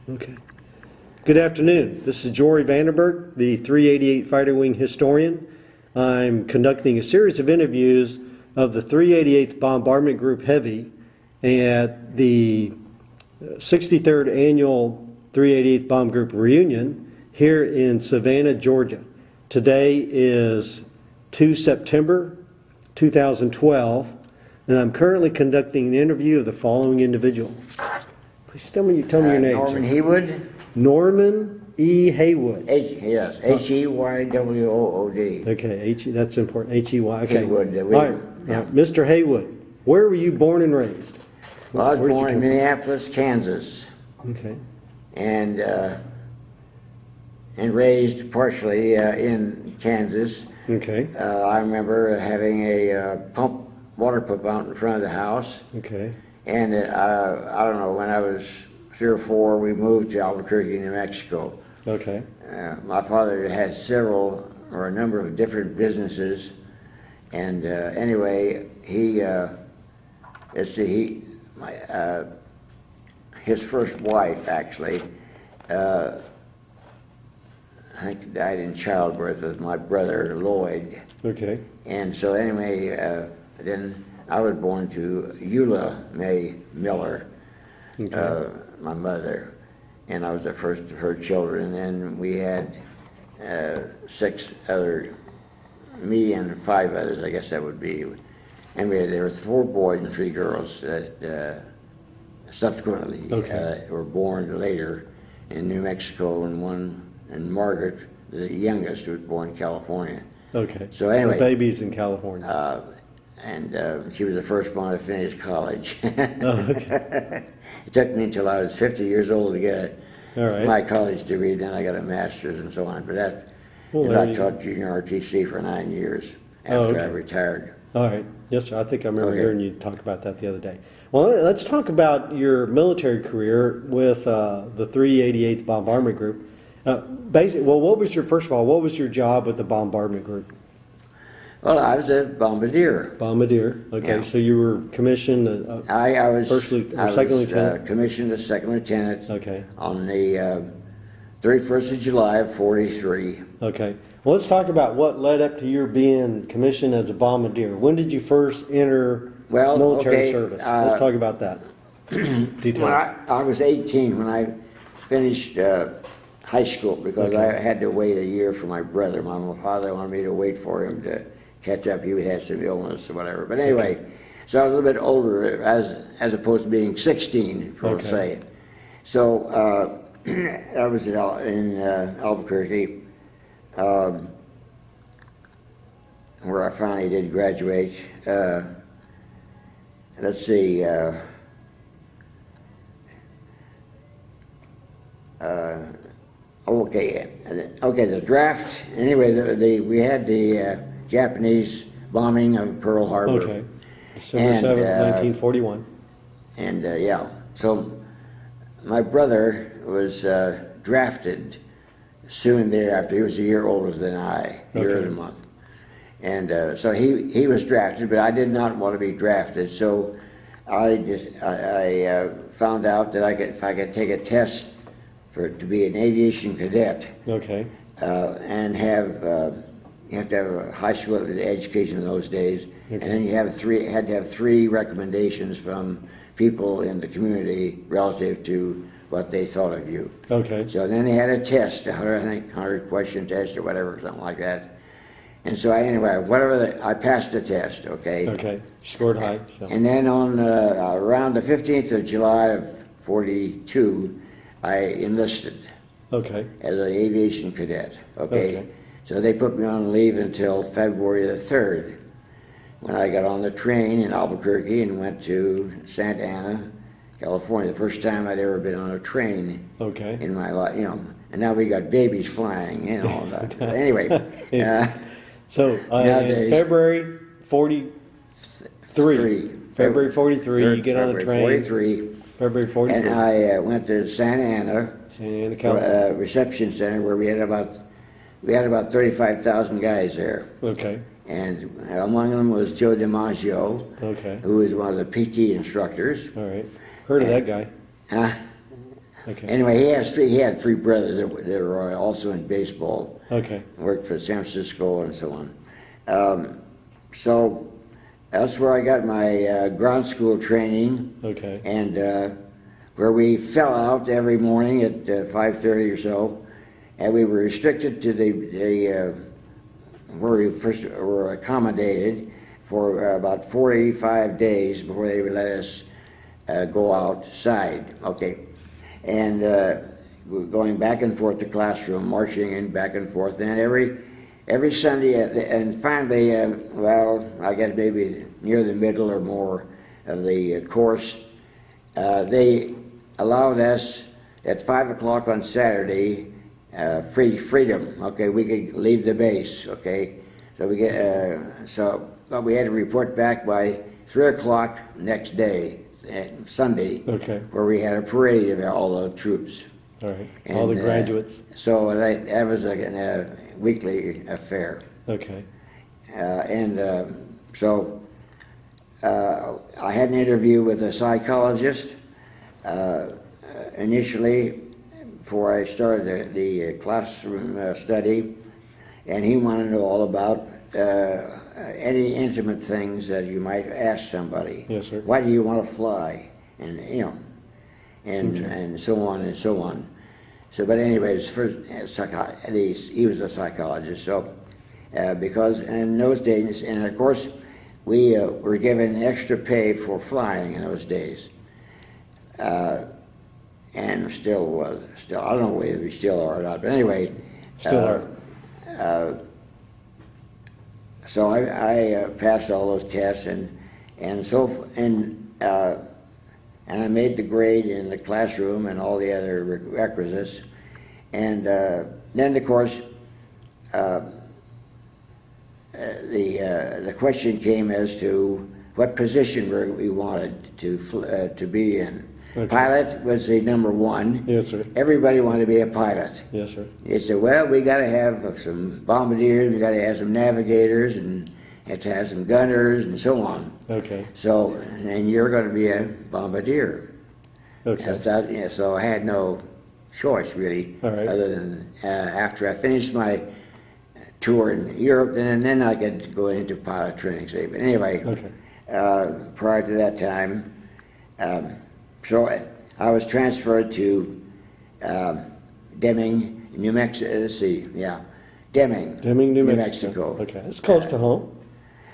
Okay. Good afternoon. This is Jory Vanderberg, the 388 Fighter Wing historian. I'm conducting a series of interviews of the 388th Bombardment Group Heavy at the 63rd Annual 388th Bomb Group Reunion here in Savannah, Georgia. Today is 2 September 2012, and I'm currently conducting an interview of the following individual. Please tell me your name. Norman Heywood. Norman E. Heywood. Yes, Heywood. Okay, that's important. H-E-Y. Okay. Heywood. All right. Mr. Heywood, where were you born and raised? Well, I was born in Minneapolis, Kansas. Okay. And raised partially in Kansas. Okay. I remember having a water pump out in front of the house. Okay. And I don't know, when I was 3 or 4, we moved to Albuquerque, New Mexico. Okay. My father had a number of different businesses, and anyway, his first wife actually, I think died in childbirth with my brother Lloyd. Okay. And so anyway, then I was born to Eula May Miller, Okay. my mother, and I was the first of her children. And we had 6 other, me and 5 others, I guess that would be. And there were 4 boys and 3 girls that subsequently were born later in New Mexico, and Margaret, the youngest, was born in California. Okay. So anyway, the baby's in California. And she was the first one to finish college. Oh, okay. It took me until I was 50 years old to get my college degree. Then I got a master's and so on. But I taught junior RTC for 9 years after I retired. All right. Yes, sir. I think I remember hearing you talk about that the other day. Well, let's talk about your military career with the 388th Bombardment Group. What was your job with the Bombardment Group? Well, I was a bombardier. Bombardier. Okay, yeah. So you were commissioned. I was second lieutenant. Commissioned as second lieutenant. Okay. On the 31st of July of '43. Okay. Well, let's talk about what led up to your being commissioned as a bombardier. When did you first enter military service? Let's talk about that. Well, I was 18 when I finished high school, because I had to wait a year for my brother. My father wanted me to wait for him to catch up. He had some illness or whatever. But anyway, so I was a little bit older as opposed to being 16, per se. So I was in Albuquerque, where I finally did graduate. Let's see. The draft. Anyway, we had the Japanese bombing of Pearl Harbor. Okay. December 7th, 1941. And so my brother was drafted soon thereafter. He was a year older than I, a year and a month. And so he was drafted, but I did not want to be drafted. So I found out that if I could take a test to be an aviation cadet. Okay. And you have to have a high school education in those days, and then you had to have 3 recommendations from people in the community relative to what they thought of you. Okay. So then they had a test, I think 100 question test or whatever, something like that. And so I passed the test. Okay. Okay. Scored high. So. And then on around the 15th of July of '42. I enlisted as an aviation cadet, okay? So they put me on leave until February the 3rd, when I got on the train in Albuquerque and went to Santa Ana, California. The first time I'd ever been on a train in my life, and now we got babies flying, Anyway. So in February 43, you get on the train. 43. February 43. And I went to Santa Ana California. Reception center, where we had about 35,000 guys there. Okay. And among them was Joe DiMaggio, who was one of the PT instructors. All right. Heard of that guy. Okay. Anyway, he had three brothers that were also in baseball. Okay. Worked for San Francisco and so on. So that's where I got my ground school training. Okay. And where we fell out every morning at 5:30 or so, and we were restricted to the where we first were accommodated for about 45 days before they would let us go outside. Okay, and we were going back and forth to classroom, marching in back and forth, and every Sunday, and finally, well, I guess maybe near the middle or more of the course, they allowed us at 5 o'clock on Saturday freedom. Okay, we could leave the base. Okay, so but we had to report back by 3 o'clock next day, Sunday, Okay. where we had a parade of all the troops. All right. All the graduates. So that was a weekly affair. Okay. So I had an interview with a psychologist initially before I started the classroom study, and he wanted to know all about any intimate things that you might ask somebody. Yes, sir. Why do you want to fly? And Okay. and so on and so on. So, but anyways, first he was a psychologist. So, because in those days, and of course, we were given extra pay for flying in those days, and still I don't know whether we still are or not. But anyway, Still are. so I passed all those tests, and I made the grade in the classroom and all the other requisites, and then of course the question came as to what position we wanted to be in. Okay. Pilot was the number one. Yes, sir. Everybody wanted to be a pilot. Yes, sir. They said, well, we got to have some bombardiers, we got to have some navigators, and have to have some gunners, and so on. Okay. So, and you're going to be a bombardier. Okay. So I had no choice, really, All right. other than after I finished my tour in Europe, and then I could go into pilot training. But anyway, Okay. prior to that time, so I was transferred to Deming, New Mexico. Let's see, yeah, Deming, New Mexico. Okay. It's close to home.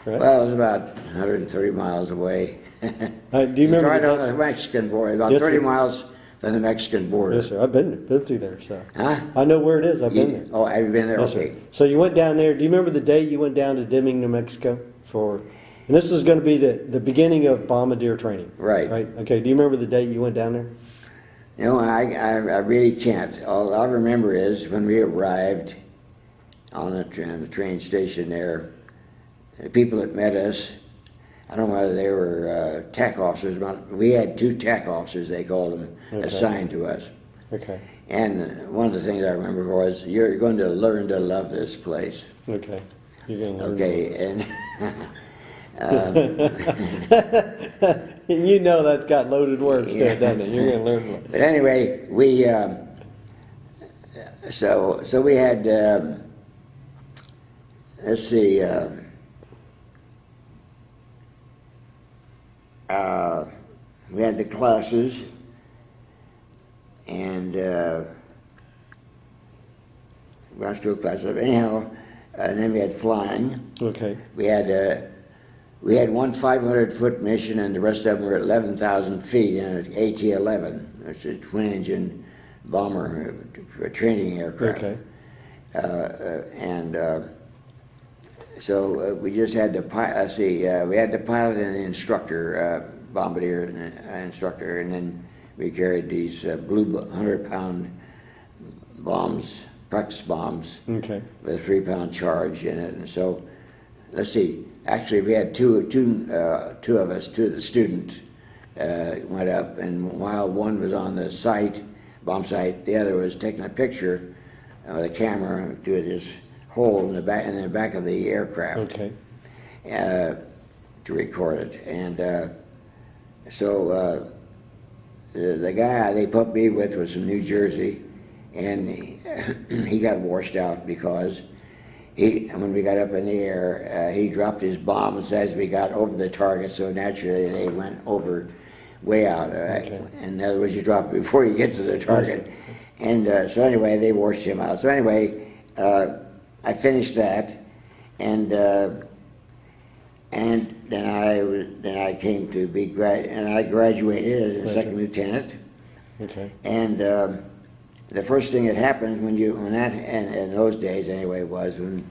Correct? Well, it was about 130 miles away. Do you remember? Right on the Mexican border, about Yes, 30 sir. miles from the Mexican border. Yes, sir. I've been through there, so. Huh? I know where it is. I've been there. Oh, have you been there? Yes, Okay. sir. So you went down there. Do you remember the day you went down to Deming, New Mexico for? And this is going to be the beginning of bombardier training. Right. Right. Okay. Do you remember the day you went down there? No, I really can't. All I remember is when we arrived on the train station there, the people that met us, I don't know whether they were TAC officers, but we had 2 TAC officers, they called them, Okay. assigned to us. Okay. And one of the things I remember was, you're going to learn to love this place. Okay. You're going to learn. Okay, and And you know that's got loaded words to it, doesn't it? You're going to learn. but anyway, we so we had let's see, we had the classes, and ground school classes. Anyhow, and then we had flying. Okay. We had one 500-foot mission, and the rest of them were at 11,000 feet in an AT-11. It's a twin-engine bomber, a training aircraft. Okay. So we just had the pilot. We had the pilot and the instructor, bombardier instructor, and then we carried these blue 100-pound bombs, practice bombs, Okay. with a 3-pound charge in it. And so, let's see. Actually, we had two of us. 2 of the students went up, and while one was on the site, bomb site, the other was taking a picture with a camera to this hole in the back of the aircraft. Okay. To record it. And so the guy they put me with was from New Jersey, and he got washed out because when we got up in the air, he dropped his bombs as we got over the target, so naturally they went over way out. Okay. In other words, you drop it before you get to the target. And so anyway, they washed him out. So anyway, I finished that, and then I came to be and I graduated as a second lieutenant. Okay. And the first thing that happens in those days anyway, was when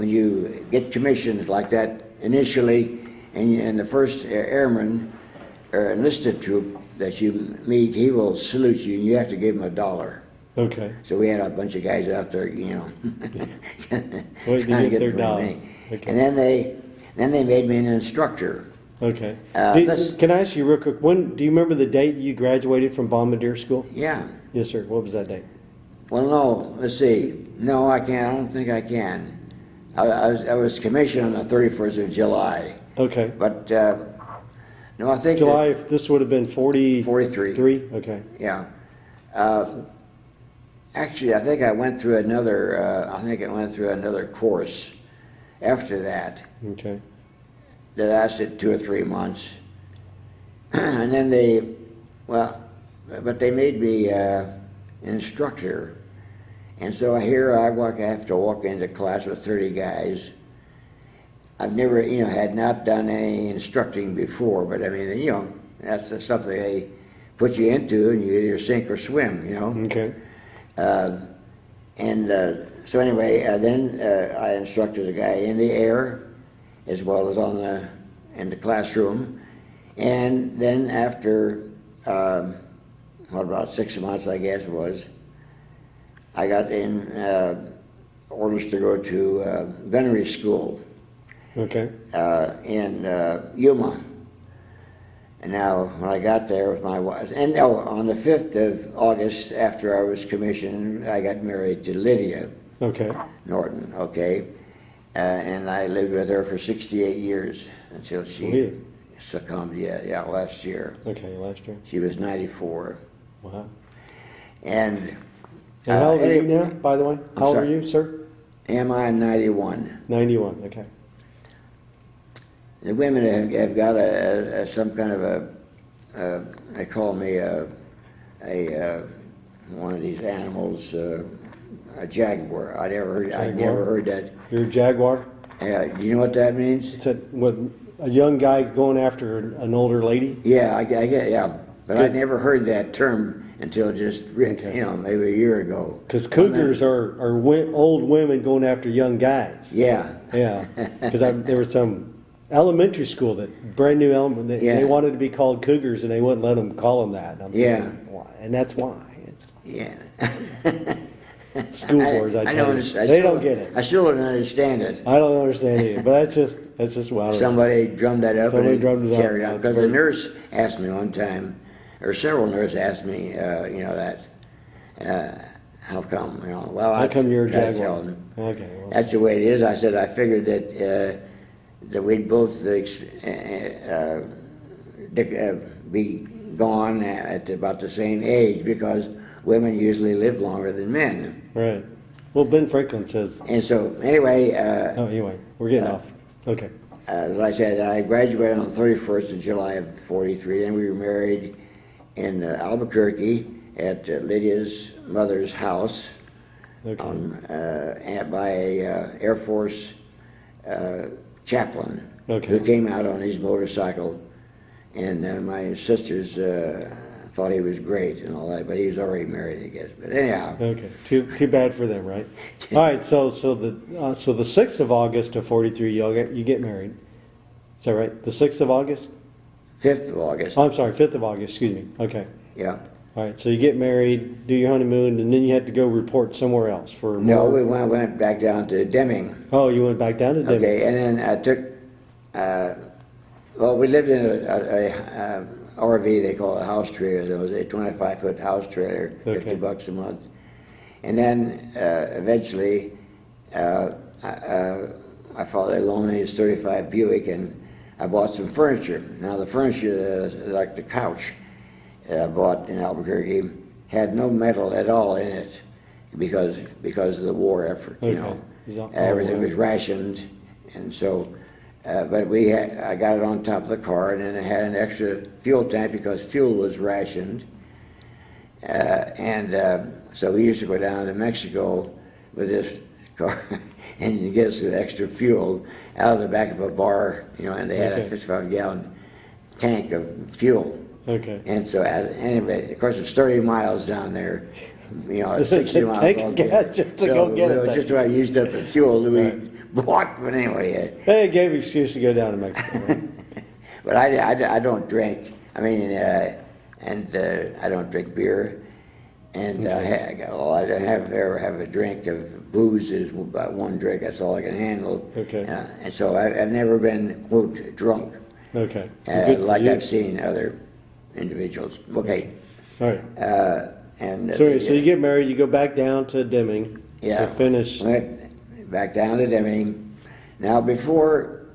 you get commissioned like that initially, and the first airman or enlisted troop that you meet, he will salute you, and you have to give him $1. Okay. So we had a bunch of guys out there, Well, trying to get their the dollar. money. Okay. And then they made me an instructor. Okay. This- Can I ask you real quick, do you remember the date you graduated from Bombardier School? Yeah. Yes, sir. What was that date? Well, no. Let's see. No, I can't. I don't think I can. I was commissioned on the 31st of July. Okay. But no, I think July, this would have been 43? 43. Okay. Yeah. Actually, I think I went through another. Course after that Okay. that lasted 2 or 3 months, and then but they made me an instructor, and so here I have to walk into class with 30 guys. I've never, had not done any instructing before, but I mean, that's just something they put you into, and you either sink or swim, Okay. So anyway, then I instructed a guy in the air as well as in the classroom. And then after, about 6 months, I guess it was, I got in orders to go to gunnery school Okay. in Yuma. And now, when I got there with my wife, on the 5th of August, after I was commissioned, I got married to Lydia Okay. Norton, okay? And I lived with her for 68 years until she Weird. succumbed, last year. Okay, last year. She was 94. Wow. And how old are you now, by the way? How old are sorry? you, sir? am I 91? 91, okay. The women have got some kind of they call me one of these animals, a jaguar. I'd never heard that. You're a jaguar? Do you know what that means? It's a young guy going after an older lady? Yeah, I get, yeah. But Good. I'd never heard that term until just, Okay. maybe a year ago. Because cougars are old women going after young guys. Yeah. Yeah, because there was some elementary school brand new element, Yeah. they wanted to be called cougars and they wouldn't let them call them that. I'm Yeah. thinking, why? And that's why. Yeah. School boards, I don't tell you, understand. they don't get it. I still don't understand it. I don't understand either, but that's just wild. Somebody drummed that up Somebody and drummed it up. carried on. That's Because the very- nurse asked me one time, or several nurses asked me, how come, well, How come you're a tried to jaguar? tell them. Okay, well, That's the way it is. I said I figured that we'd both be gone at about the same age because women usually live longer than men. right. Well, Ben Franklin says, And so, anyway, anyway, we're getting off. Okay. as I said, I graduated on the 31st of July of 43, and we were married in Albuquerque at Lydia's mother's house Okay. by a Air Force chaplain Okay. who came out on his motorcycle, and my sisters thought he was great and all that, but he was already married, I guess. But anyhow, Okay. Too bad for them, right? All right. So the 6th of August of 43, you get married. Is that right? The 6th of August? 5th of August, Oh, I'm sorry, 5th of August. Excuse me. Okay. yeah. All right. So you get married, do your honeymoon, and then you had to go report somewhere else for No, more. we went back down to Deming. Oh, you went back down to Denver. Okay, and then I took, we lived in a RV, they call it a house trailer. There was a 25-foot house trailer, Okay. $50 a month. And then eventually, my father loaned me his 35 Buick, and I bought some furniture. Now the furniture, like the couch, that I bought in Albuquerque had no metal at all in it because of the war effort. You know, everything was rationed, and so. But I got it on top of the car, and then it had an extra fuel tank because fuel was rationed. So we used to go down to Mexico with this car and you get some extra fuel out of the back of a bar, you know, and they had a 55-gallon tank of fuel. Okay. And so anyway, of course, it's 30 miles down there, you know, It's 60 miles. take a gadget to go get it. So it was just about used up the fuel that we bought, but anyway. Hey, it gave you an excuse to go down to Mexico. Right? But I don't drink. I mean, I don't drink beer. And all I ever have a drink of booze is about one drink. That's all I can handle. Okay. And so I've never been, quote, drunk. Okay. Like I've seen other individuals. Okay. All right. So you get married, you go back down to Deming to finish. Went back down to Deming. Now before,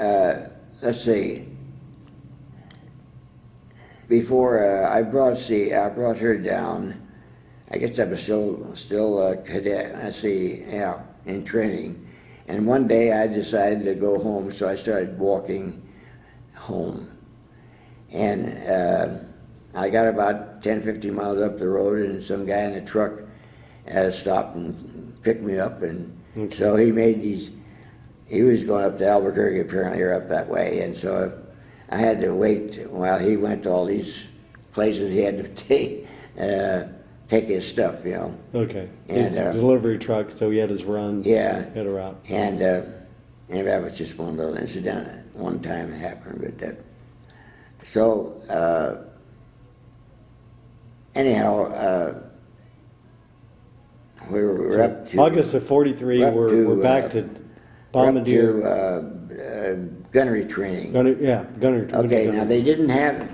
let's see. Before I brought her down. I guess I was still a cadet. In training. And one day I decided to go home, so I started walking home. And I got about 10, 15 miles up the road, and some guy in a truck stopped and picked me up. And so he was going up to Albuquerque apparently, or up that way. And so I had to wait while he went to all these places he had to take his stuff, you know. Okay. And, It's a delivery truck, so he had his runs. Yeah. Had a route. And that was just one little incident. One time it happened, but anyhow, we're up to August of '43. We're back to bombardier. Gunnery training. Gunnery. Okay, now they didn't have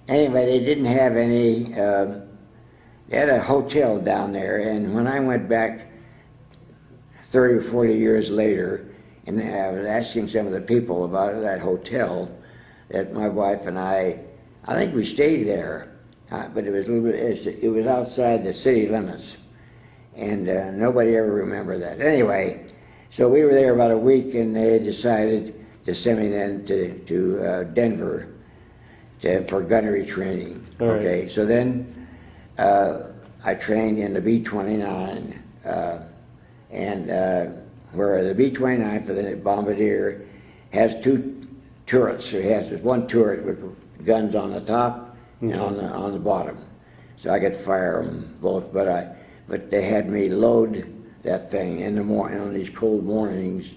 any. They had a hotel down there, and when I went back 30 or 40 years later, and I was asking some of the people about that hotel, that my wife and I think we stayed there, but it was a little bit. It was outside the city limits, and nobody ever remembered that. Anyway, so we were there about a week, and they decided to send me then to Denver for gunnery training. All right. Okay, so then I trained in the B-29, and where the B-29 for the bombardier has two turrets. So it has one turret with guns on the top and on the bottom. So I could fire them both, but they had me load that thing in the morning on these cold mornings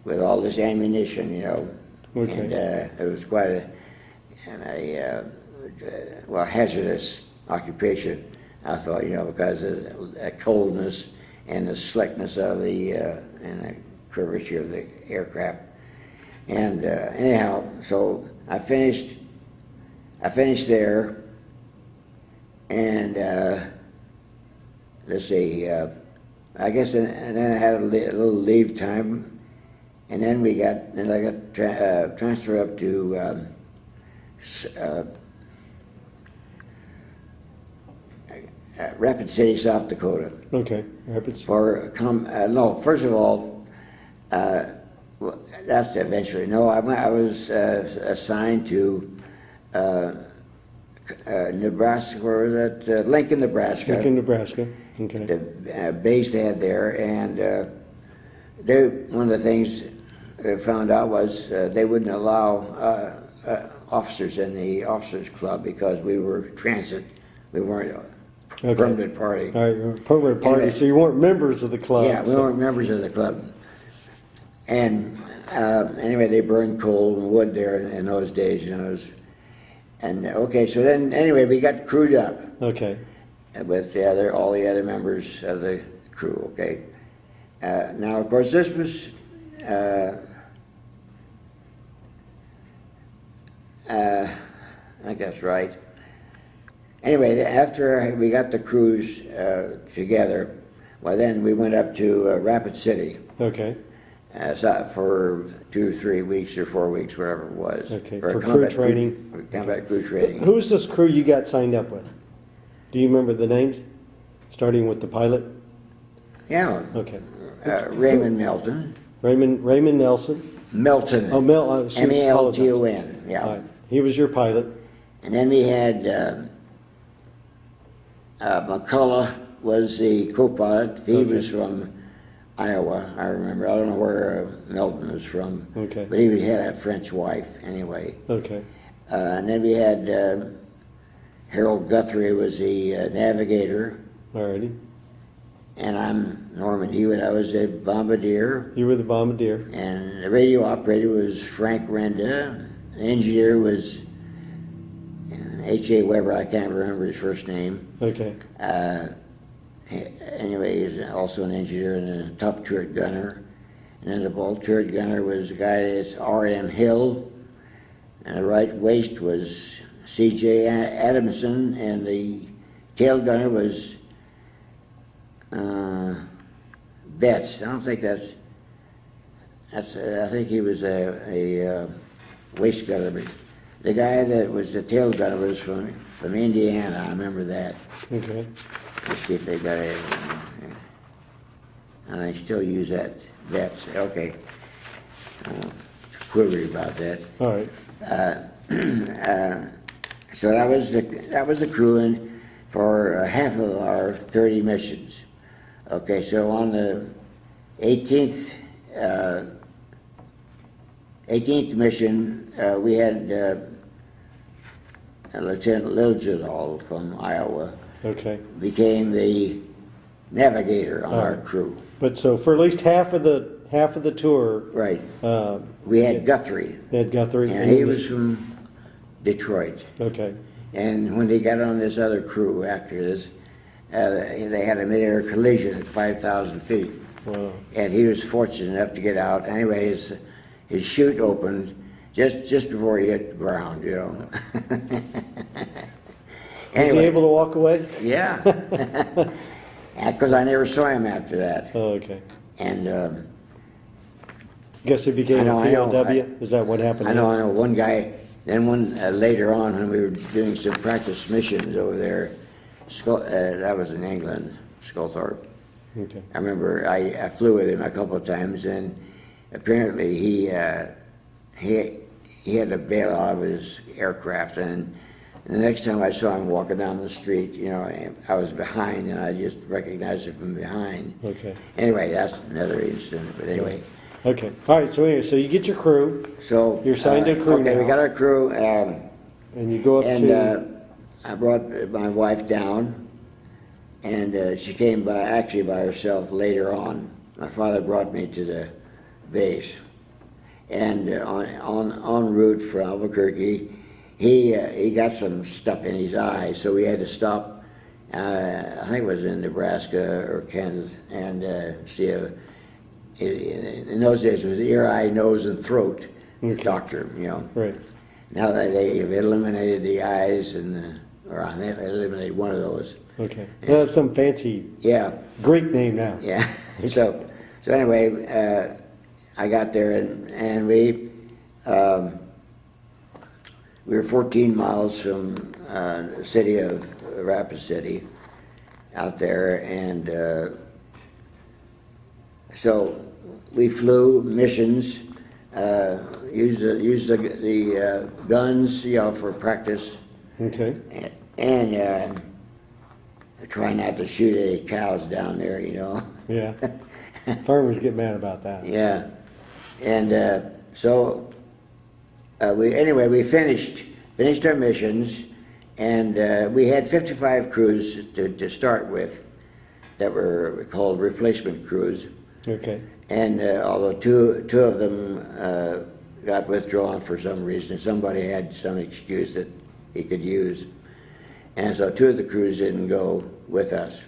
with all this ammunition, you know. Okay. And it was quite a hazardous occupation, I thought, you know, because of the coldness and the slickness of and the curvature of the aircraft. And anyhow, so I finished there, and let's see, I guess, and then I had a little leave time, and then I got transferred up to Rapid City, South Dakota. Okay, Rapid City. First of all, that's eventually. No, I was assigned to Nebraska, where was that? Lincoln, Nebraska. Lincoln, Nebraska. Okay. The base they had there, and one of the things they found out was they wouldn't allow officers in the officers club because we were transit. We weren't a permanent party. All right, you're a permanent party, anyway, so you weren't members of the club. Yeah, we weren't members of the club. And anyway, they burned coal and wood there in those days, you know. So then anyway, we got crewed up. Okay. With all the other members of the crew. Okay. Now, of course, this was. I guess right. Anyway, after we got the crews together, well, then we went up to Rapid City. Okay. for 2, 3 weeks or 4 weeks, whatever it was. Okay, For for crew combat training. Combat crew training. Who's this crew you got signed up with? Do you remember the names? Starting with the pilot? Yeah. Okay. Raymond Melton. Raymond Nelson. Melton. Oh, M-E-L-T-O-N. Yeah. All right. He was your pilot. And then we had McCullough was the co-pilot. He was from Iowa, I remember. I don't know where Melton was from. Okay. But he had a French wife anyway. Okay. And then we had Harold Guthrie was the navigator. Alrighty. And I'm Norman Heywood. I was a bombardier. You were the bombardier. And the radio operator was Frank Renda. The engineer was H.A. Weber. I can't remember his first name. Okay. Anyway, he's also an engineer and a top turret gunner. And then the ball turret gunner was a guy that's R.M. Hill. And the right waist was C.J. Adamson. And the tail gunner was Betts. I don't think that's I think he was a waist gunner. But the guy that was the tail gunner was from Indiana. I remember that. Okay. Let's see if they got it. And I still use that. That's okay. Quivery about that. All right. So that was the crewing for half of our 30 missions. Okay, so on the 18th mission, we had Lieutenant Liljedal from Iowa. Okay. Became the navigator on our crew. But so for at least half of the tour, Right. We had Guthrie. Ed Guthrie. And he was from Detroit. Okay. And when they got on this other crew after this, they had a mid-air collision at 5,000 feet. Wow. And he was fortunate enough to get out. Anyway, his chute opened just before he hit the ground, you know. Was he able to walk away? Yeah. Because I never saw him after that. Oh, okay. And Guess he became a POW? Is that what happened? I know one guy, then later on when we were doing some practice missions over there, that was in England, Sculthorpe. Okay. I remember I flew with him a couple of times, and apparently he had to bail out of his aircraft, and the next time I saw him walking down the street, you know, I was behind, and I just recognized him from behind. Okay. Anyway, that's another incident, but anyway. Okay. All right. So anyway, so you get your crew. So you're signed to crew okay, now. we got our crew, and you go up and I brought my wife down, and she came by herself later on. My father brought me to the base, and en route from Albuquerque, he got some stuff in his eye, so we had to stop. I think it was in Nebraska or Kansas, and see in those days it was ear, eye, nose, and throat doctor, you know. Right. Now they've eliminated the eyes they eliminated one of those. Okay. That's some fancy Greek name now. Yeah. So anyway, I got there and we were 14 miles from the city of Rapid City out there, and so we flew missions, used the guns, you know, for practice. Okay. And try not to shoot any cows down there, you know. Yeah. Farmers get mad about that. Yeah. And so we finished our missions, and we had 55 crews to start with that were called replacement crews. Okay. And although two of them got withdrawn for some reason, somebody had some excuse that he could use. And so two of the crews didn't go with us.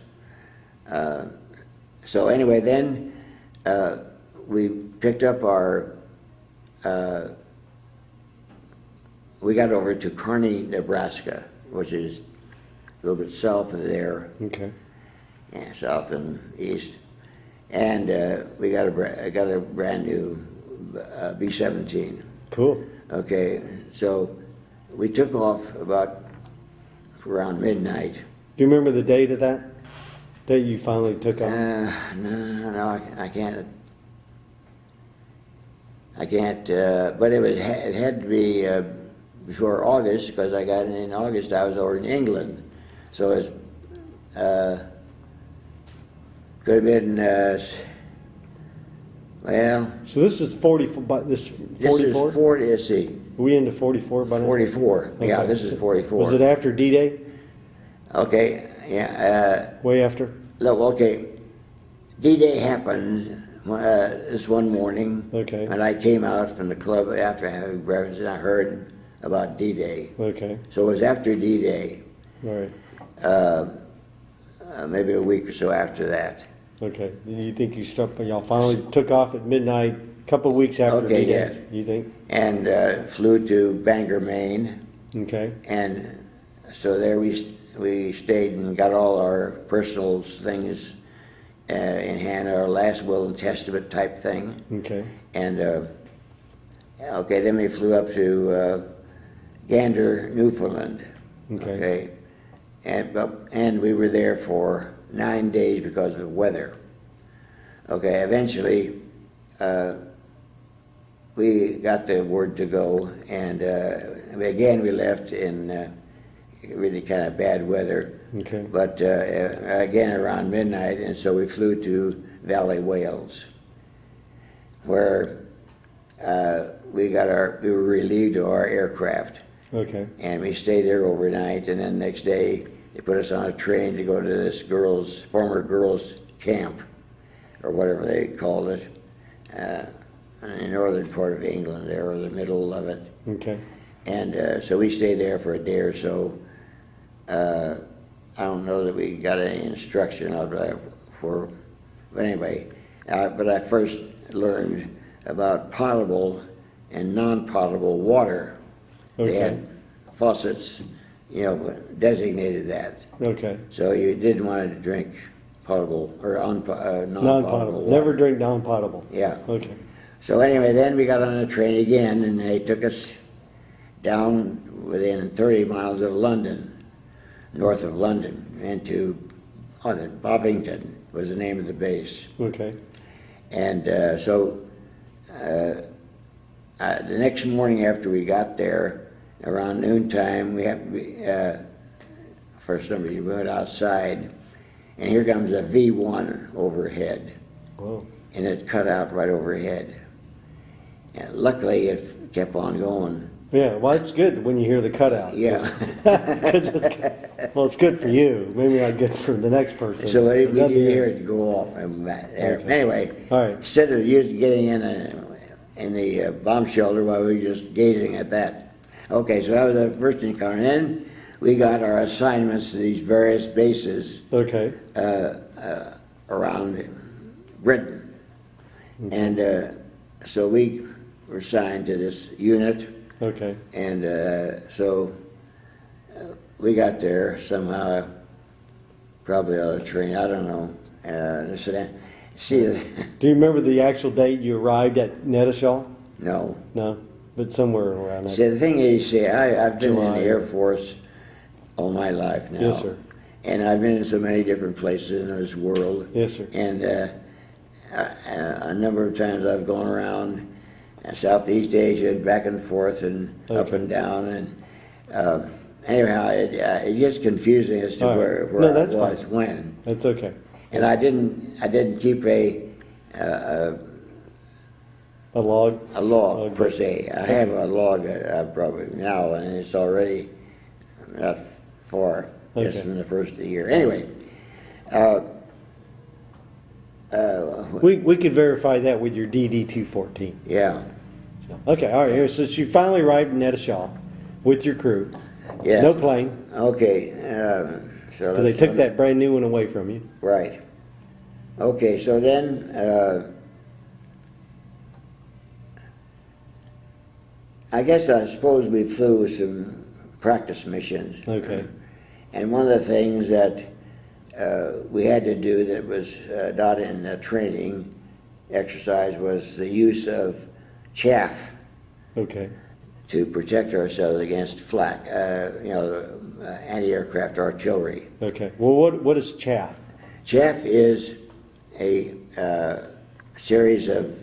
So anyway, then we picked up we got over to Kearney, Nebraska, which is a little bit south of there. Okay. Yeah, south and east. and I got a brand new B-17. Cool. Okay, so we took off about around midnight. Do you remember the date of that? Date you finally took off? No, I can't. But it had to be before August, because I got in August. I was over in England, so it's could have been well. So this is 44. But this This 44. is 40. Let's see, We into 44 by now? 44. Yeah, Okay. this is 44. Was it after D-Day? Okay, yeah. Way after? Look, okay. D-Day happened this one morning. Okay. And I came out from the club after having breakfast, and I heard about D-Day. Okay. So it was after D-Day, All right. maybe a week or so after that. Okay. You think y'all finally took off at midnight, a couple of weeks after Okay, D-Day? yes. You think? And flew to Bangor, Maine. Okay. And so there we stayed and got all our personal things in hand, our last will and testament type thing. Okay. And okay, then we flew up to Gander, Newfoundland. Okay. And we were there for 9 days because of the weather. Okay, eventually we got the word to go, and again we left in really kind of bad weather. Okay. But again around midnight, and so we flew to Valley, Wales, where we were relieved of our aircraft, Okay. and we stayed there overnight. And then next day they put us on a train to go to this former girls' camp, or whatever they called it, in the northern part of England, there, or the middle of it. Okay. And so we stayed there for a day or so. I don't know that we got any instruction out of that but anyway, but I first learned about potable and non-potable water. Okay. They had faucets, designated that. Okay. So you didn't want to drink potable or non-potable Non-potable. water. Never drink non-potable. Yeah. Okay. So anyway, then we got on a train again, and they took us down within 30 miles of London, north of London, and to Bovington was the name of the base. Okay. And so the next morning after we got there, around noontime, we went outside, and here comes a V1 overhead, Whoa. and it cut out right overhead. And luckily, it kept on going. Yeah, well, it's good when you hear the cutout. Yeah. 'Cause it's good for you. Maybe not good for the next person. So we But didn't that'd be hear it. it go off. And there. Okay. Anyway, All right. instead of getting in the bomb shelter while we were just gazing at that. Okay, so that was the first encounter. And then we got our assignments to these various bases Okay. around Britain. And so we were assigned to this unit. Okay. And so we got there somehow, probably on a train, I don't know. See, Do you remember the actual date you arrived at Nettishaw? no. No, but somewhere around there. See, the thing is, I've been in July. the Air Force all my life now. Yes, sir. And I've been in so many different places in this world. Yes, sir. And a number of times I've gone around Southeast Asia, back and forth and up Okay. and down. And anyhow, it gets confusing as to All right. where No, I that's was fine. when. That's okay. And I didn't keep a A log? log Okay. per se. I have a log probably now, and it's already not far, just Okay. from the first of the year. Anyway, We could verify that with your DD-214. yeah, Okay, all right. Here, so you finally arrived in Nettishaw with your crew. yes. No plane, Okay, so because they let's- took that brand new one away from you. Right. Okay, so then, I suppose we flew some practice missions. Okay. And one of the things that we had to do that was not in training exercise was the use of chaff Okay. to protect ourselves against flak, anti-aircraft artillery. Okay. Well, what is chaff? Chaff is a series of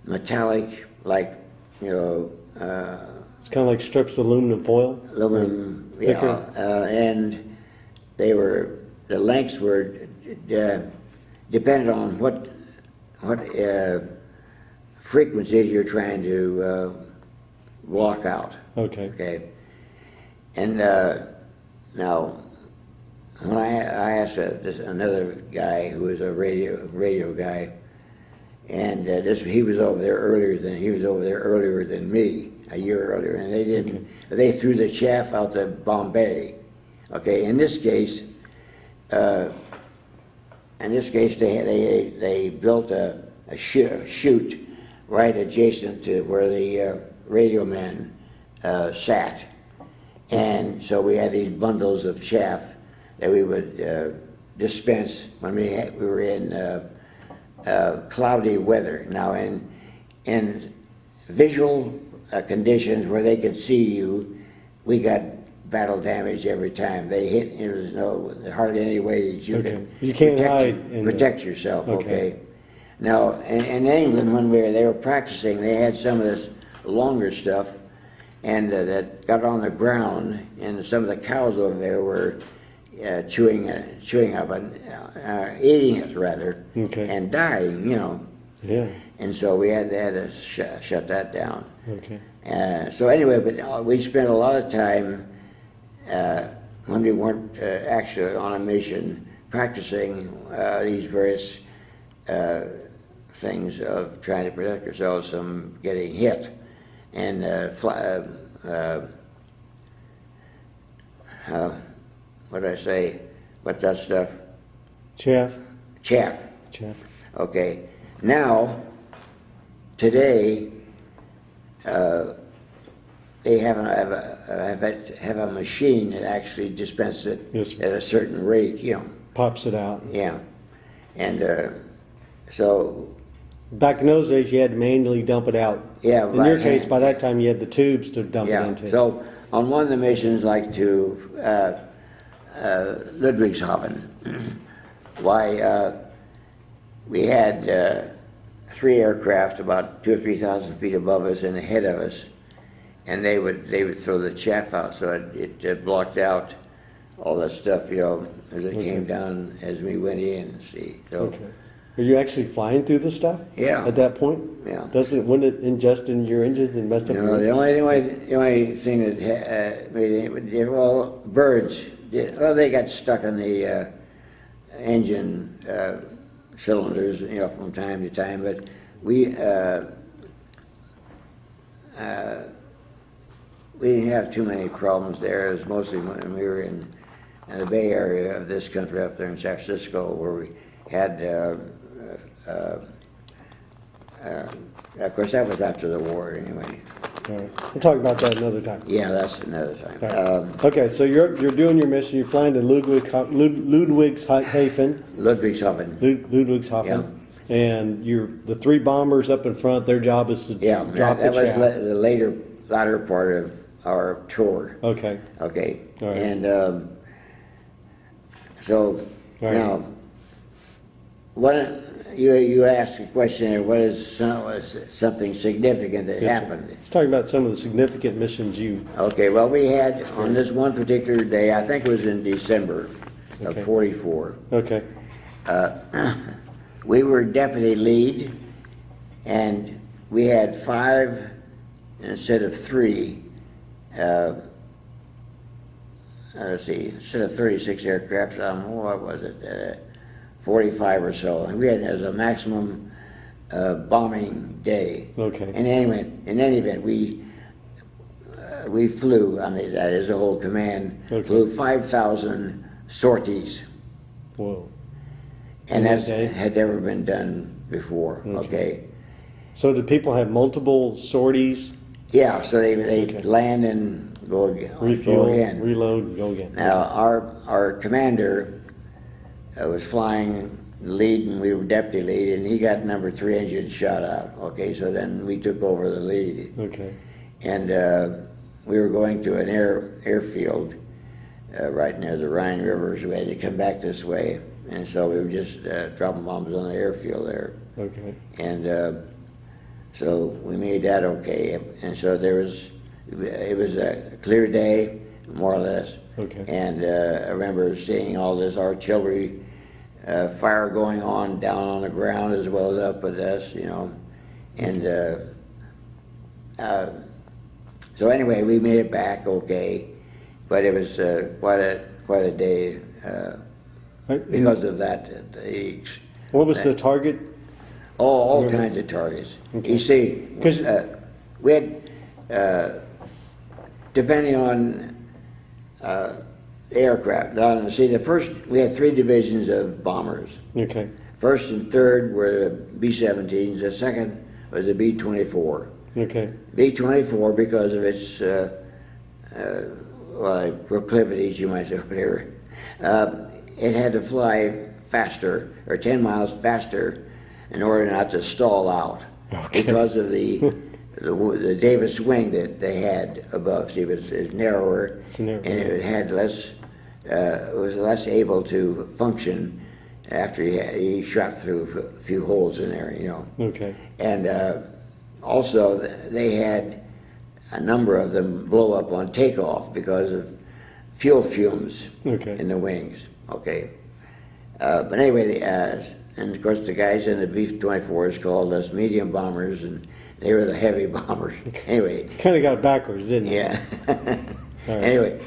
metallic, like, It's kind of like strips of aluminum foil. aluminum, Thicker. and the lengths were dependent on what frequencies you're trying to block out. Okay. Okay. And now, when I asked another guy who was a radio guy, and he was over there earlier than me, a year earlier, and they didn't. They threw the chaff out to Bombay. Okay. In this case, they built a chute right adjacent to where the radio man sat, and so we had these bundles of chaff that we would dispense when we were in cloudy weather. Now, in visual conditions where they could see you, we got battle damage every time they hit. There was hardly any way that you could You can't hide protect yourself. Okay. Okay. Now, in England, when they were practicing, they had some of this longer stuff, and that got on the ground, and some of the cows over there were chewing up and eating it rather, Okay. and dying, Yeah. And so we had to shut that down. Okay. So anyway, but we spent a lot of time when we weren't actually on a mission practicing these various things of trying to protect ourselves from getting hit. And what did I say? What's that stuff? Chaff. Chaff. Chaff. Okay. Now, today, they have a machine that actually dispenses it Yes, at a certain rate, Pops it out. Yeah. And so. Back in those days, you had to manually dump it out. Yeah. In your case, by that time, you had the tubes to dump it Yeah. into. So on one of the missions, like to Ludwigshafen, why we had 3 aircraft about 2,000 or 3,000 feet above us and ahead of us, and they would throw the chaff out, so it blocked out all that stuff, as it came down as we went in. See, so. Okay. Are you actually flying through this stuff? Yeah. At that point? Yeah. Wouldn't it ingest in your engines and mess up your The only thing that made it, well, birds, they got stuck in the engine cylinders, from time to time, but we didn't have too many problems there. It was mostly when we were in the Bay Area of this country up there in San Francisco, where we had, of course, that was after the war anyway. All right. We'll talk about that another time. Yeah, that's another time. All right. Okay, so you're doing your mission. You're flying to Ludwigshafen. Ludwigshafen. Yeah. And the 3 bombers up in front. Their job is to drop that the was chaff. the latter part of our tour. Okay. Okay. All right. And so right. now, what you asked a question there, what is something significant that happened? Let's talk about some of the significant missions you. Okay, well, we had on this one particular day, I think it was in December of Okay. 44, Okay. we were deputy lead, and we had 5 instead of 3. Let's see, instead of 36 aircraft, what was it? 45 or so, and we had as a maximum bombing day. Okay. In any event, we flew. That is the whole command. Okay. Flew 5,000 sorties, Whoa. and In that a day? had never been done before. Okay. So did people have multiple sorties? Yeah. So they Okay. land and go again. Refuel, Go again. reload, and go again. Now our commander was flying lead, and we were deputy lead, and he got number 3 engine shot out. Okay, so then we took over the lead. Okay. And we were going to an airfield right near the Rhine River, so we had to come back this way. And so we were just dropping bombs on the airfield there. Okay. And so we made that okay. And so it was a clear day, more or less. Okay. And I remember seeing all this artillery fire going on down on the ground as well as up at us, you know. And so anyway, we made it back okay, but it was quite a day because of that. What was the target? All kinds of targets. Okay. You see, we had, depending on aircraft. Now, see, we had 3 divisions of bombers. Okay. First and third were the B-17s. The second was the B-24. Okay. B-24, because of its proclivities, you might say, whatever, it had to fly faster, or 10 miles faster, in order not to stall out, Okay. because of the Davis wing that they had above. See, it was narrower, and it had less. It was less able to function after he shot through a few holes in there, you know. Okay. And also, they had a number of them blow up on takeoff because of fuel fumes Okay. in the wings. Okay. But anyway, and of course the guys in the B-24s called us medium bombers, and they were the heavy bombers. Anyway. Kind of got it backwards, didn't it? Yeah. Right. Anyway,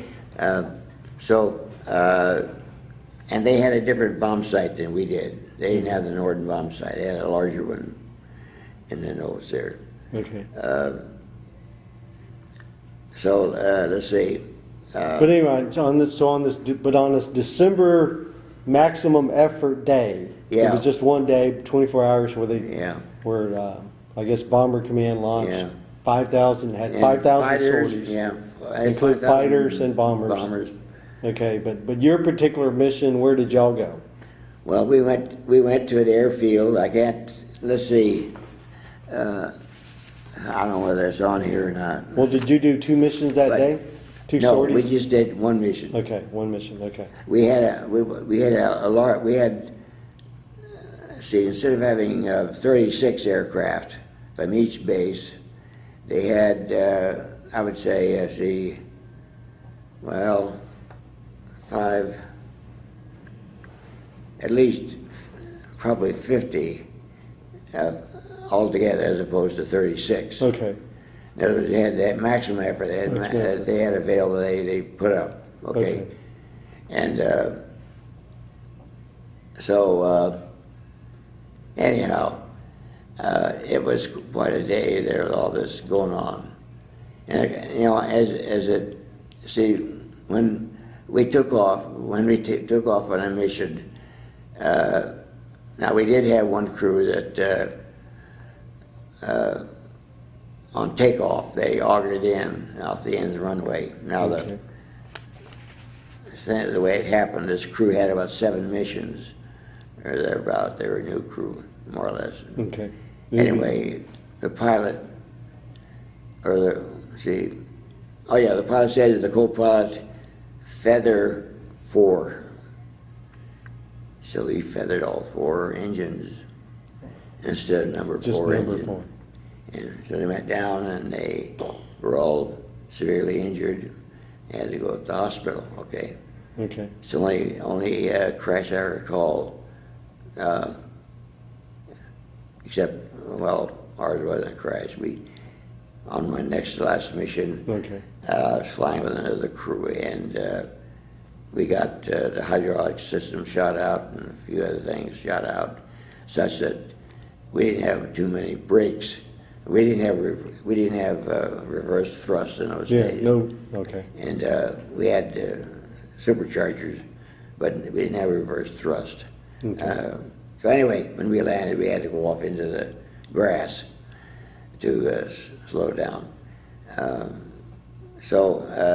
and they had a different bomb sight than we did. They didn't have the Norden bomb sight. They had a larger one in the nose there. Okay. Let's see. But anyway, on this December maximum effort day, it Yeah. was just one day, 24 hours, Yeah. where I guess Bomber Command launched Yeah. 5,000 And 5,000 fighters, sorties. Yeah. Include 5,000 fighters and bombers. Bombers. Okay, but your particular mission, where did y'all go? Well, we went to an airfield. Let's see. I don't know whether it's on here or not. Well, did you do 2 missions that But- day? 2 No, sorties? we just did one mission. Okay, 1 mission. Okay. We had a large. We had. See, instead of having 36 aircraft from each base, they had. I would say, well, 5. At least, probably 50 altogether, as opposed to 36. Okay. In other words, they had that maximum effort they had available, they put up, okay? And anyhow, it was quite a day there with all this going on. And, you know, when we took off on a mission, now we did have one crew that on takeoff, they augured in off the end of the runway. Now, Okay. the way it happened, this crew had about 7 missions, or thereabout. They were a new crew, more or less. Okay. Anyway, the pilot, the pilot said that the co-pilot feather 4. So he feathered all 4 engines instead of number 4 Just number engine. 4. And so they went down, and they were all severely injured. They had to go to the hospital. Okay. Okay. It's the only crash I recall, except, well, ours wasn't a crash. On my next to last mission, Okay. I was flying with another crew, and we got the hydraulic system shot out and a few other things shot out, such that we didn't have too many brakes. We didn't have reverse thrust in those Yeah. days. No. Okay. And we had superchargers, but we didn't have reverse thrust. Okay. So anyway, when we landed, we had to go off into the grass to slow down.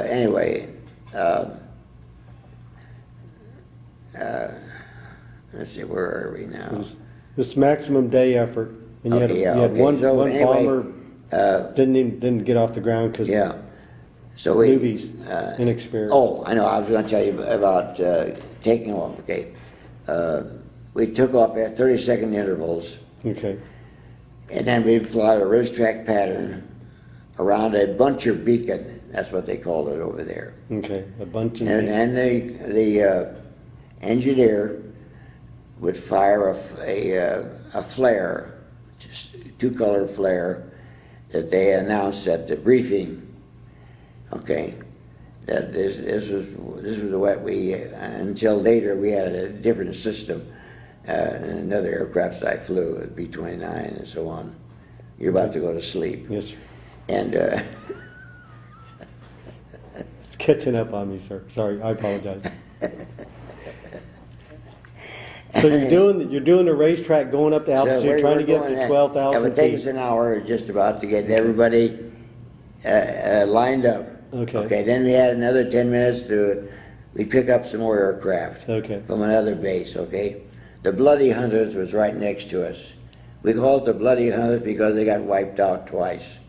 Anyway, let's see, where are we now? This maximum day effort, and you Okay, yeah, had okay. one So anyway, bomber didn't get off the ground because Yeah. So we, newbies, inexperienced. oh, I know, I was going to tell you about taking off, okay. We took off at 30-second intervals, Okay, and then we'd fly a racetrack pattern around a buncher beacon. That's what they called it over there. okay, a bunch of. And the engineer would fire a flare, just two-color flare, that they announced at the briefing. Okay, that this was what we until later we had a different system. Another aircraft I flew, a B-29 and so on. You're about to go to sleep. Yes, sir. And It's catching up on me, sir. Sorry, I apologize. So you're doing the racetrack going up to altitude, we're trying to get up going to at- 12,000 It would take feet. us an hour just about to get everybody lined up. Okay. Okay, then we had another 10 minutes we'd pick up some more aircraft Okay. from another base, okay? The Bloody Hunters was right next to us. We called it the Bloody Hunters because they got wiped out twice.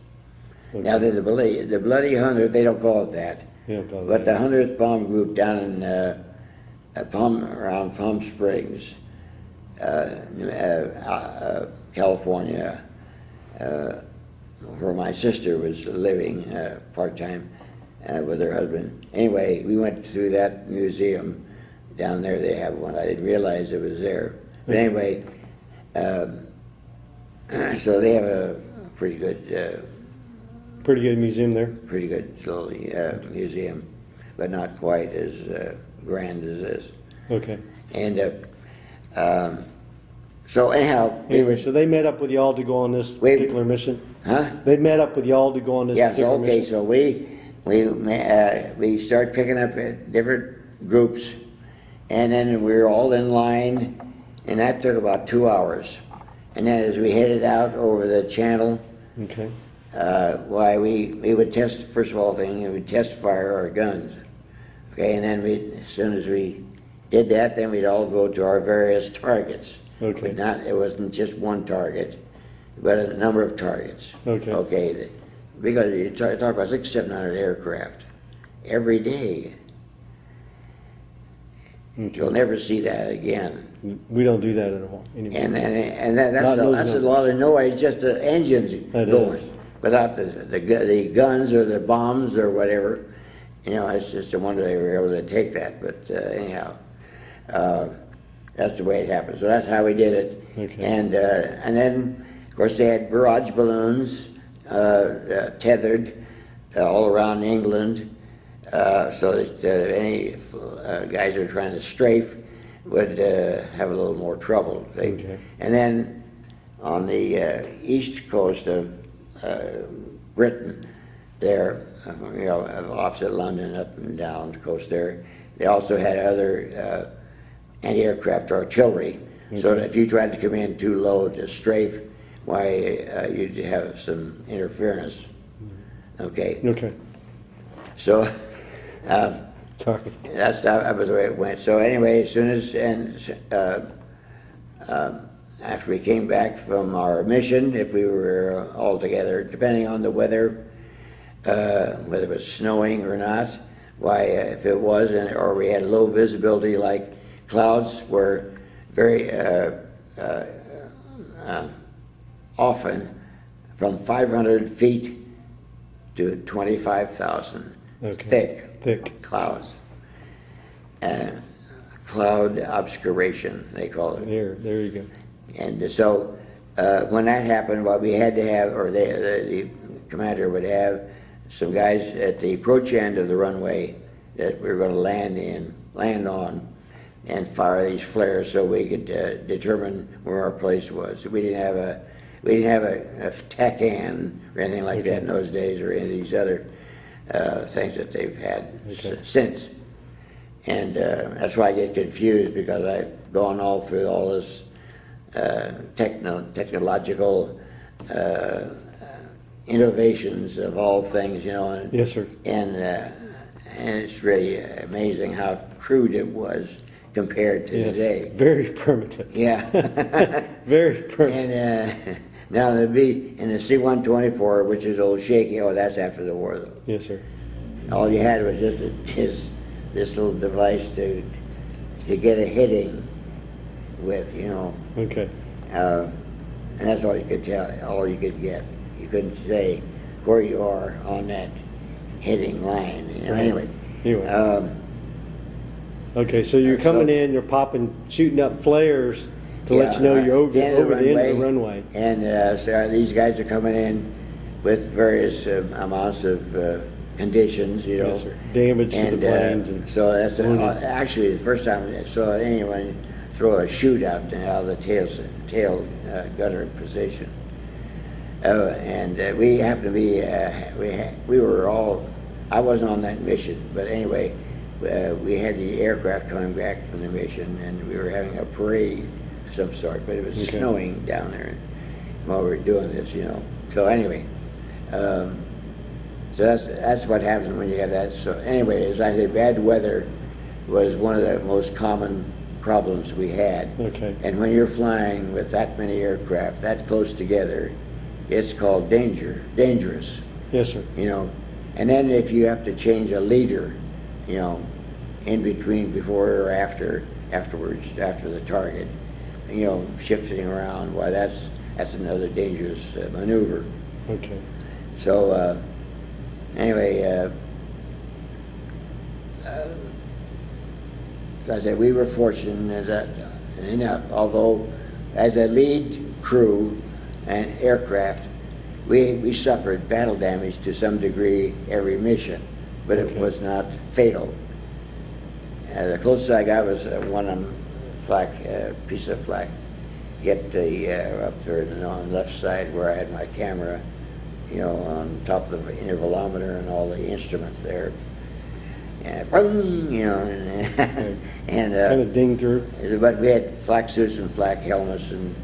Okay. Now, the Bloody Hunters, they don't call it that. Yeah, probably. But the 100th Bomb Group down in around Palm Springs, California, where my sister was living part-time with her husband. Anyway, we went to that museum down there. They have one. I didn't realize it was there. But anyway, so they have a pretty good museum there. pretty good little museum, but not quite as grand as this. Okay. And so anyhow, Anyway, so they met up with y'all to go on this particular mission? huh? They met up with y'all to go on this Yes. particular Okay. mission? So we start picking up different groups, and then we were all in line, and that took about 2 hours. And then as we headed out over the channel, Okay. why we would test, first of all we would test fire our guns, okay, and then as soon as we did that, then we'd all go to our various targets. Okay. But it wasn't just one target, but a number of targets. Okay. Okay, because you talk about 600-700 aircraft every day. You'll never see that again. We don't do that at all anymore. And that's Not those a numbers. lot of noise, just the engines That going, is. without the guns or the bombs or whatever. You know, it's just a wonder they were able to take that. But anyhow, that's the way it happened. So that's how we did it. Okay. And then, of course, they had barrage balloons tethered all around England, so that any guys who are trying to strafe would have a little more trouble. See? Okay. And then on the east coast of Britain, there, opposite London, up and down the coast there, they also had other anti-aircraft artillery, so that if you tried to come in too low to strafe, why you'd have some interference. Okay, Okay. so Sorry. that was the way it went. So anyway, as soon as after we came back from our mission, if we were all together, depending on the weather, whether it was snowing or not, why if it was, or we had low visibility, like clouds were very often from 500 feet to 25,000. Okay. Thick. Clouds. Cloud obscuration, they call it. There you go. And so when that happened, what we had to have, or the commander would have some guys at the approach end of the runway that we were going to land on, and fire these flares so we could determine where our place was. We didn't have a TACAN or anything like that in those days, or any of these other things that they've had since. And that's why I get confused, because I've gone all through all this technological innovations of all things, and, Yes, sir. and it's really amazing how crude it was compared to Yes, today. very primitive. Yeah. Very primitive. And now the V in the C-124, which is old shaky. Oh, that's after the war, though. Yes, sir. All you had was just this little device to get a hitting with, you know. Okay. And that's all you could tell, all you could get. You couldn't say where you are on that hitting line. You know. Right. Anyway. Okay, so you're coming in, you're popping, shooting up flares to let you know you're over the end of the runway. And so these guys are coming in with various amounts of conditions, you know. Yes, sir. Damage to the planes. And so that's actually the first time I saw anyone throw a chute out of the tail gunner position. And we happened to be, we were all, I wasn't on that mission, but anyway, we had the aircraft coming back from the mission, and we were having a parade of some sort, but it was snowing down there while we were doing this, you know. So anyway, so that's what happens when you have that. So anyway, as I said, bad weather was one of the most common problems we had. Okay. And when you're flying with that many aircraft that close together, it's called dangerous. Yes, sir. You know, and then if you have to change a leader, you know, in between, before or afterwards, after the target, you know, shifting around, why that's another dangerous maneuver. Okay. So anyway, as I said, we were fortunate enough, although as a lead crew and aircraft, we suffered battle damage to some degree every mission, but it was not fatal. The closest I got was one piece of flak hit the up there on the left side where I had my camera, you know, on top of the intervalometer and all the instruments there. And you know, and kind of dinged through. But we had flak suits and flak helmets and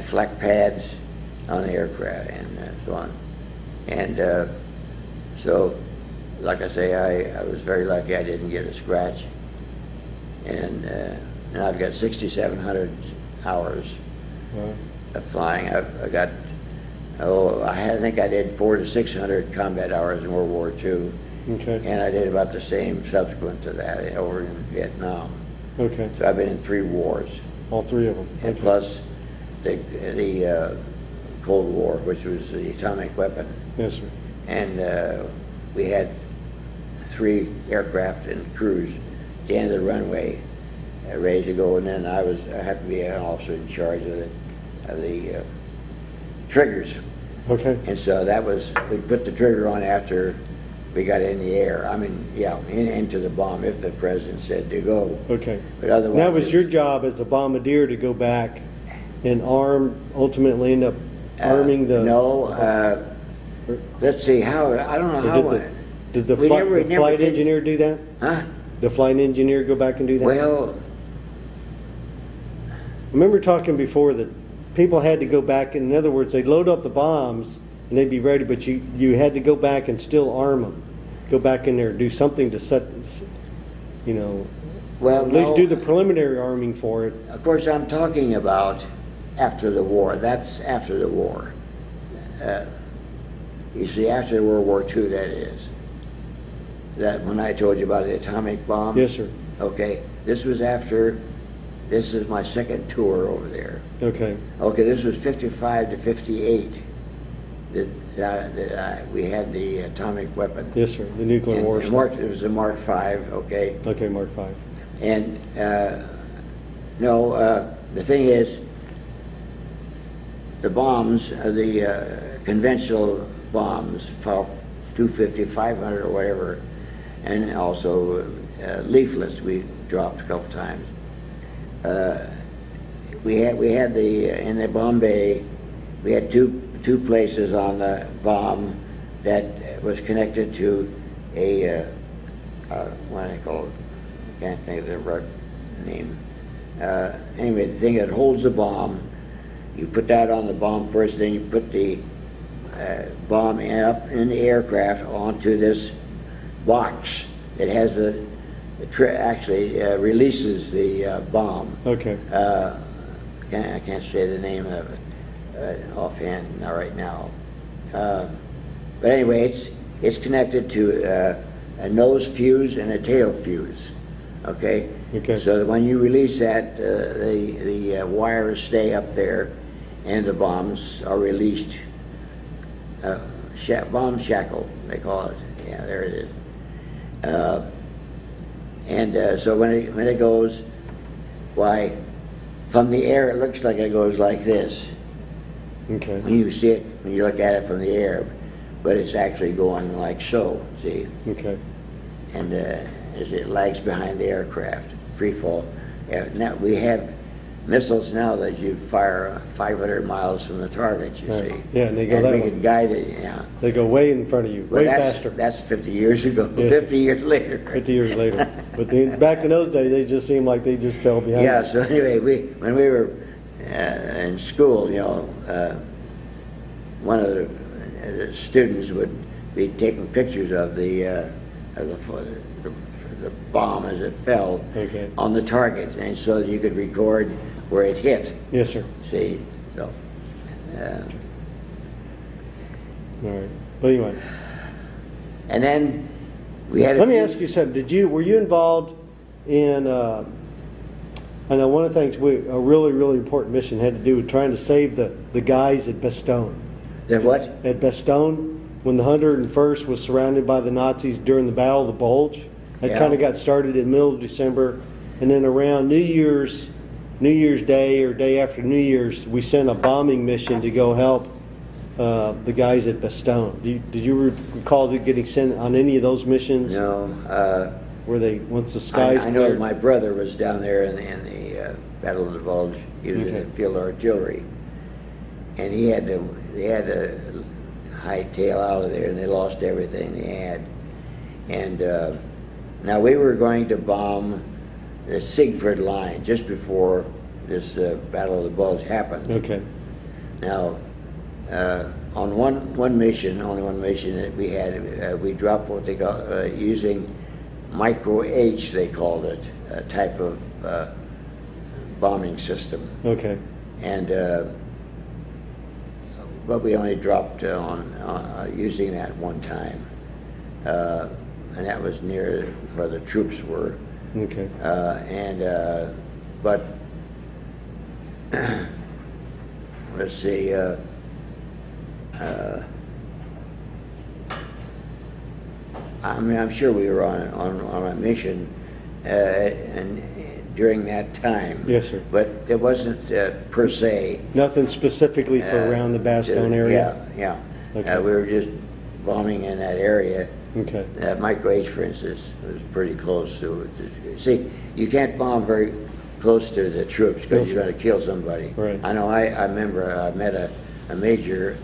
flak pads on the aircraft and so on. And so, like I say, I was very lucky I didn't get a scratch. And I've got 6,700 hours of flying. I got, I think I did 400 to 600 combat hours in World War II. Okay. And I did about the same subsequent to that over in Vietnam. Okay. So I've been in 3 wars. All 3 of them. And plus the Cold War, which was the atomic weapon. Yes, sir. And we had 3 aircraft and crews at the end of the runway ready to go. And then I happened to be an officer in charge of the triggers. Okay. And so we put the trigger on after we got in the air. I mean, into the bomb if the president said to go. Okay. But otherwise, that was your job as a bombardier to go back and ultimately end up arming the. No. Let's see how. I don't know how. Did the flight engineer do that? Huh? The flight engineer go back and do that? Well, I remember talking before that people had to go back. In other words, they'd load up the bombs and they'd be ready, but you had to go back and still arm them. Go back in there, do something to set, you know, well, at least do the preliminary arming for it. Of course, I'm talking about after the war. That's after the war. You see, after World War II, that is. That when I told you about the atomic bombs? Yes, sir. Okay. This was after, this is my second tour over there. Okay. Okay, this was 55 to 58. We had the atomic weapon. Yes, sir. The nuclear war. It was a Mark V, okay? Okay, Mark V. And the thing is, the bombs, the conventional bombs, 250, 500 or whatever, and also leaflets we dropped a couple times. We had in the bomb bay, we had two places on the bomb that was connected to a what do they call it? I can't think of the right name. Anyway, the thing that holds the bomb, you put that on the bomb first, then you put the bomb up in the aircraft onto this box. It has the actually releases the bomb. Okay. I can't say the name of it offhand right now. But anyway, it's connected to a nose fuse and a tail fuse. Okay. Okay. So that when you release that, the wires stay up there, and the bombs are released. Bomb shackle, they call it. Yeah, there it is. So when it goes, why, from the air it looks like it goes like this. Okay. When you see it, when you look at it from the air, but it's actually going like so. See. Okay. And as it lags behind the aircraft, free fall. Yeah, now we have missiles now that you fire 500 miles from the target, you Right. see. Yeah, and they go that we way. can guide it, yeah. They go way in front of you, But way faster. that's 50 years ago, Yes. 50 years later. 50 years later. But back in those days, they just seemed like they just fell behind. Yeah, so anyway, when we were in school, one of the students would be taking pictures of the bomb as it fell Okay. on the target, and so you could record where it hit. Yes, sir. See, so. All right. But anyway, And then we had. let me ask you something. Were you involved in? I know one of the things a really important mission had to do with trying to save the guys at Bastogne. The what? At Bastogne, when the 101st was surrounded by the Nazis during the Battle of the Bulge, it Yeah. kind of got started in the middle of December, and then around New Year's Day or day after New Year's, we sent a bombing mission to go help the guys at Bastogne. Did you recall getting sent on any of those missions? No. Where they once the skies I know cleared? my brother was down there in the Battle of the Bulge. He was in Okay. the field artillery, and he had to hightail out of there, and they lost everything they had. And now we were going to bomb the Siegfried line just before this Battle of the Bulge happened. Okay. Now, on one mission, only one mission that we had, we dropped what they call using micro H, they called it, a type of bombing system. Okay. And but we only dropped on using that one time, and that was near where the troops were. Okay. But let's see. I mean, I'm sure we were on a mission, and during that time. Yes, sir. But it wasn't per se. Nothing specifically for around the Bastogne area? Yeah. Okay. We were just bombing in that area. Okay. Micro H, for instance, was pretty close to it. See, you can't bomb very close to the troops because you're going to kill somebody. Right. I know. I remember I met a major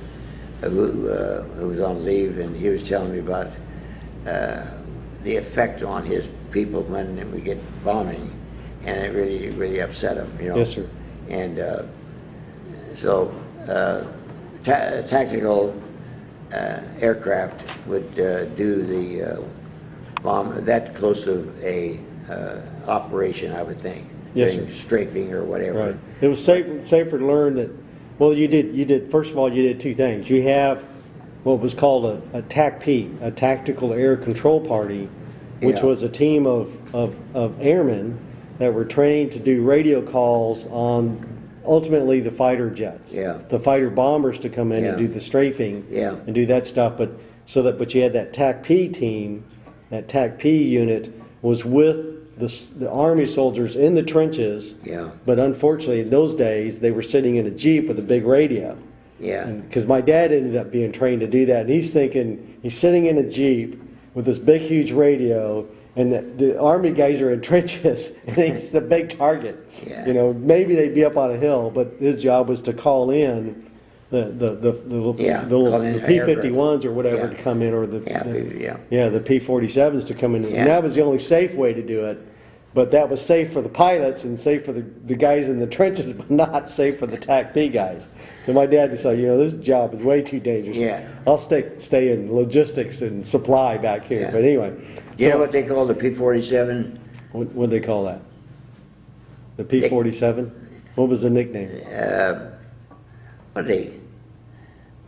who was on leave, and he was telling me about the effect on his people when we get bombing, and it really upset him. Yes, sir. And so tactical aircraft would do the bomb that close of a operation, I would think. Yes, doing sir. strafing or whatever. Right. It was safer to learn that. Well, you did. First of all, you did two things. You have what was called a TACP, a Tactical Air Control Party, which Yeah. was a team of airmen that were trained to do radio calls on ultimately the fighter jets. Yeah. The fighter bombers to come in and Yeah. do the strafing. Yeah. And do that stuff. But you had that TACP team, that TACP unit was with the Army soldiers in the trenches. Yeah. But unfortunately, in those days, they were sitting in a Jeep with a big radio. Yeah. Because my dad ended up being trained to do that. And he's thinking, he's sitting in a Jeep with this big, huge radio, and the Army guys are in trenches, and he's the big target. Yeah. You know, maybe they'd be up on a hill, but his job was to call in the Yeah, call in P-51s or whatever Yeah. to come in, or the P-47s to come in. Yeah. And that was the only safe way to do it. But that was safe for the pilots and safe for the guys in the trenches, but not safe for the TACP guys. So my dad decided, this job is way too dangerous. Yeah. I'll stay in logistics and supply back here. Yeah. But anyway, You know what they call the P-47? What'd they call that? The P-47? What was the nickname? What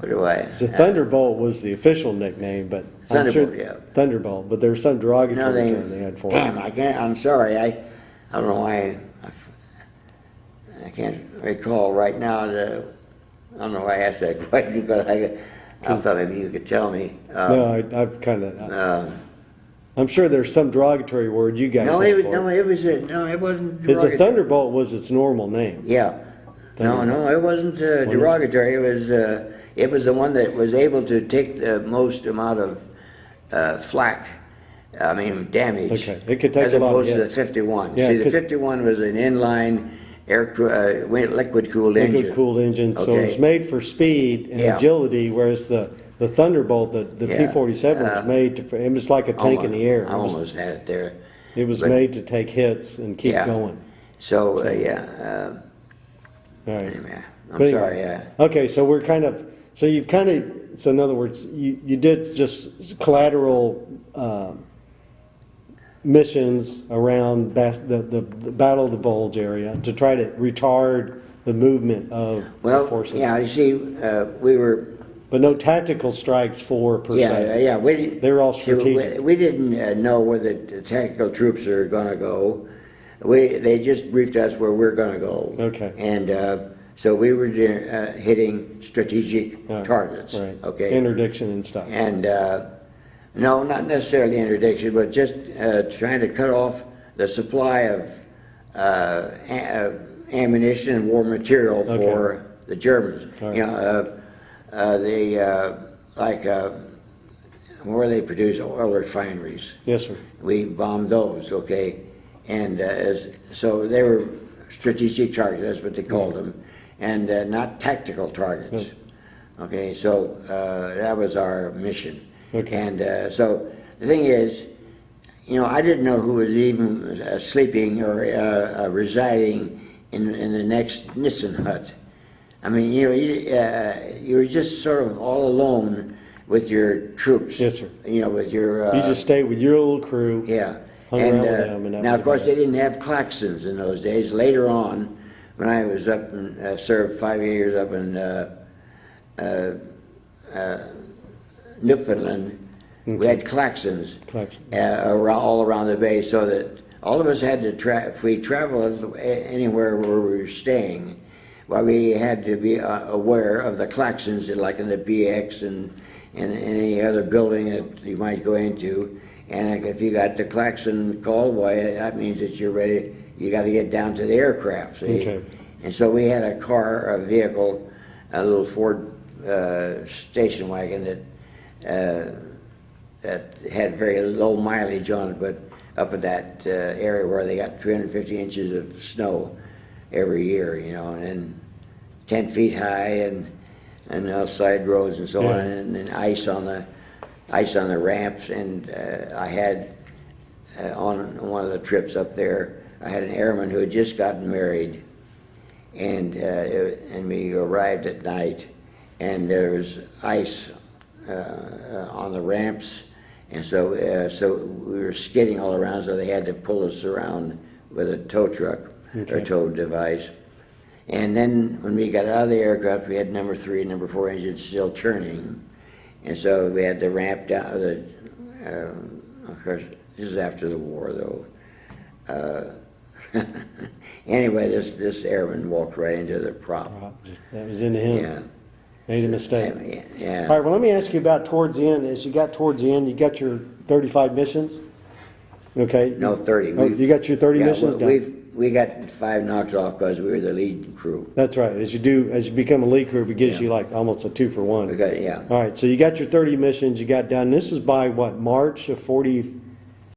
do I? The Thunderbolt was the official nickname, but I'm sure Thunderbolt, yeah. Thunderbolt, but there was some derogatory No, term they had for it. damn, I'm sorry, I don't know why, I can't recall right now, I don't know why I asked that question, but I thought maybe you could tell me. No, I've kind of, I'm sure there's some derogatory word you guys No, had it, for no, it was, no, it wasn't Because the derogatory. Thunderbolt was its normal name. Yeah. No, it wasn't derogatory. It was the one that was able to take the most amount of flak, I mean damage, Okay, it could take as a lot of opposed to the hits. 51. Yeah, See, the 'cause- 51 was an inline liquid-cooled engine. Liquid-cooled engine, so it Okay. was made for speed and Yeah. agility, whereas the Thunderbolt, the Yeah. P-47 was made to, it was like a tank in the air. I almost had it there. It was but- made to take hits and keep Yeah. going. So, All right. anyway, I'm But anyway, sorry. Okay, so we're kind of, so you've kind of, so in other words, you did just collateral missions around the Battle of the Bulge area to try to retard the movement of Well, forces. yeah, you see, we were But no tactical strikes for per se. Yeah. They were all see, strategic. we didn't know where the tactical troops are going to go. They just briefed us where we're going to go. Okay. And so we were hitting strategic targets. Right. Okay. Interdiction and stuff. And no, not necessarily interdiction, but just trying to cut off the supply of ammunition and war material for the Germans. Right. You know, where they produce oil refineries. Yes, sir. We bombed those, okay? And so they were strategic targets, that's what they called them, and not tactical targets. Okay, so that was our mission. Okay. And so the thing is, you know, I didn't know who was even sleeping or residing in the next Nissen hut. I mean, you know, you were just sort of all alone with your troops. Yes, sir. You know, with your... You just stayed with your little crew. Yeah. Hung around with them, and that now, was of course, about they didn't have klaxons in those days. Later on, when I was up and served 5 years up in Newfoundland, we had klaxons all around the bay, so that all of us had to if we traveled anywhere where we were staying, well, we had to be aware of the klaxons, like in the BX and any other building that you might go into. And if you got the klaxon called, well, that means that you're ready. You got to get down to the aircraft. See? Okay. And so we had a vehicle, a little Ford station wagon that had very low mileage on it, but up in that area where they got 350 inches of snow every year, you know, and 10 feet high, and side roads and so on, and ice on the ramps. And I had on one of the trips up there, I had an airman who had just gotten married, and we arrived at night, and there was ice on the ramps, and so we were skidding all around, so they had to pull us around with a tow truck or tow device. And then when we got out of the aircraft, we had number 3 and number 4 engines still turning, and so we had to ramp down. Of course, this is after the war, though. Anyway, this airman walked right into the prop. That was into him. Yeah. Made a mistake. Yeah. All right, well, let me ask you about towards the end. As you got towards the end, you got your 35 missions? Okay? No, 30. Oh, you got your 30 missions done? We got 5 knocks off because we were the lead crew. That's right. As you become a lead crew, it gives you like almost a 2-for-1. We got, yeah. All right, so you got your 30 missions, you got done. This is by what, March of 40,